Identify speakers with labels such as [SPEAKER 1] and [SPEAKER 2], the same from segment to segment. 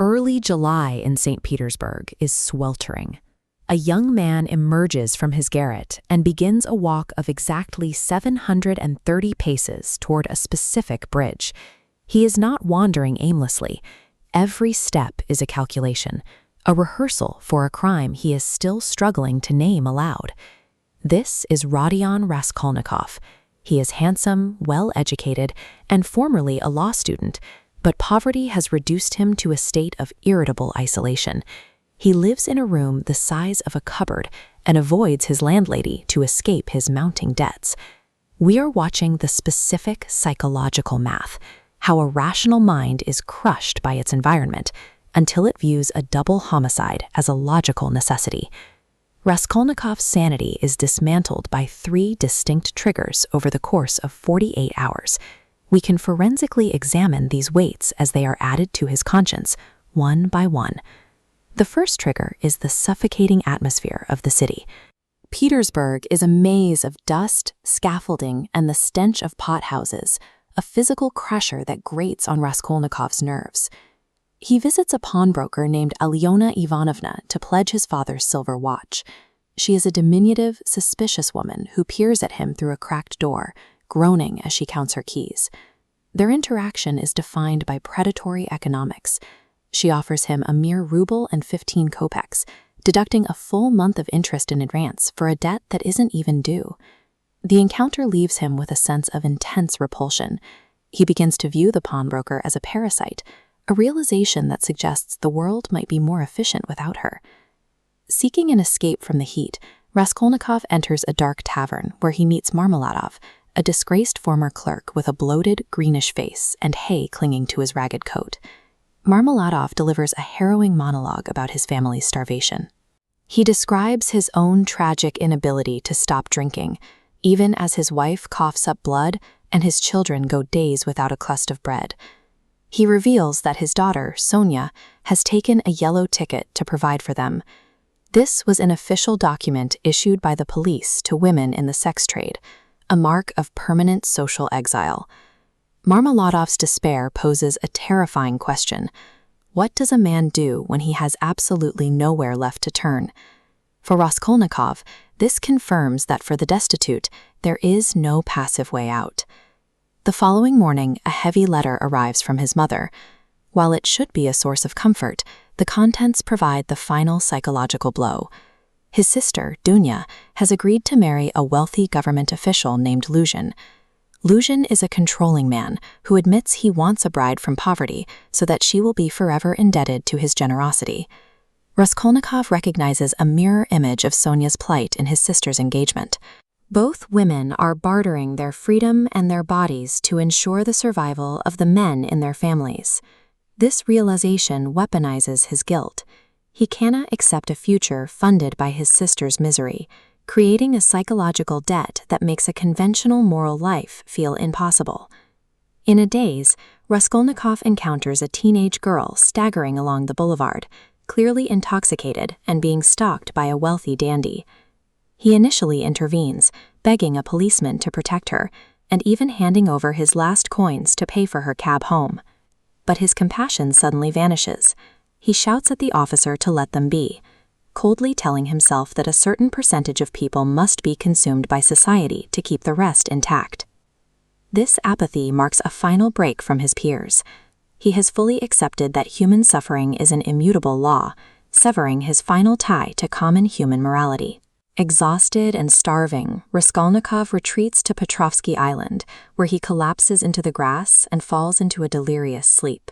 [SPEAKER 1] Early July in St. Petersburg is sweltering. A young man emerges from his garret and begins a walk of exactly 730 paces toward a specific bridge. He is not wandering aimlessly. Every step is a calculation, a rehearsal for a crime he is still struggling to name aloud. This is Rodion Raskolnikov. He is handsome, well-educated, and formerly a law student, but poverty has reduced him to a state of irritable isolation. He lives in a room the size of a cupboard and avoids his landlady to escape his mounting debts. We are watching the specific psychological math, how a rational mind is crushed by its environment until it views a double homicide as a logical necessity. Raskolnikov's sanity is dismantled by 3 distinct triggers over the course of 48 hours. We can forensically examine these weights as they are added to his conscience, one by one. The first trigger is the suffocating atmosphere of the city. Petersburg is a maze of dust, scaffolding, and the stench of pothouses, a physical crusher that grates on Raskolnikov's nerves. He visits a pawnbroker named Alyona Ivanovna to pledge his father's silver watch. She is a diminutive, suspicious woman who peers at him through a cracked door, groaning as she counts her keys. Their interaction is defined by predatory economics. She offers him a mere ruble and 15 kopecks, deducting a full month of interest in advance for a debt that isn't even due. The encounter leaves him with a sense of intense repulsion. He begins to view the pawnbroker as a parasite, a realization that suggests the world might be more efficient without her. Seeking an escape from the heat, Raskolnikov enters a dark tavern where he meets Marmeladov, a disgraced former clerk with a bloated, greenish face and hay clinging to his ragged coat. Marmeladov delivers a harrowing monologue about his family's starvation. He describes his own tragic inability to stop drinking, even as his wife coughs up blood and his children go days without a crust of bread. He reveals that his daughter, Sonia, has taken a yellow ticket to provide for them. This was an official document issued by the police to women in the sex trade, a mark of permanent social exile. Marmeladov's despair poses a terrifying question. What does a man do when he has absolutely nowhere left to turn? For Raskolnikov, this confirms that for the destitute, there is no passive way out. The following morning, a heavy letter arrives from his mother. While it should be a source of comfort, the contents provide the final psychological blow. His sister, Dunya, has agreed to marry a wealthy government official named Luzhin. Luzhin is a controlling man who admits he wants a bride from poverty so that she will be forever indebted to his generosity. Raskolnikov recognizes a mirror image of Sonia's plight in his sister's engagement. Both women are bartering their freedom and their bodies to ensure the survival of the men in their families. This realization weaponizes his guilt. He cannot accept a future funded by his sister's misery, creating a psychological debt that makes a conventional moral life feel impossible. In a daze, Raskolnikov encounters a teenage girl staggering along the boulevard, clearly intoxicated and being stalked by a wealthy dandy. He initially intervenes, begging a policeman to protect her, and even handing over his last coins to pay for her cab home. But his compassion suddenly vanishes. He shouts at the officer to let them be, coldly telling himself that a certain percentage of people must be consumed by society to keep the rest intact. This apathy marks a final break from his peers. He has fully accepted that human suffering is an immutable law, severing his final tie to common human morality. Exhausted and starving, Raskolnikov retreats to Petrovsky Island, where he collapses into the grass and falls into a delirious sleep.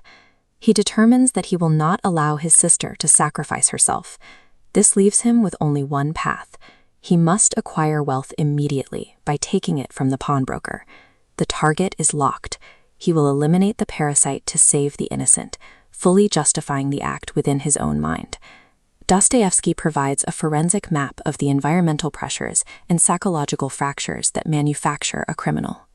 [SPEAKER 1] He determines that he will not allow his sister to sacrifice herself. This leaves him with only one path. He must acquire wealth immediately by taking it from the pawnbroker. The target is locked. He will eliminate the parasite to save the innocent, fully justifying the act within his own mind. Dostoevsky provides a forensic map of the environmental pressures and psychological fractures that manufacture a criminal.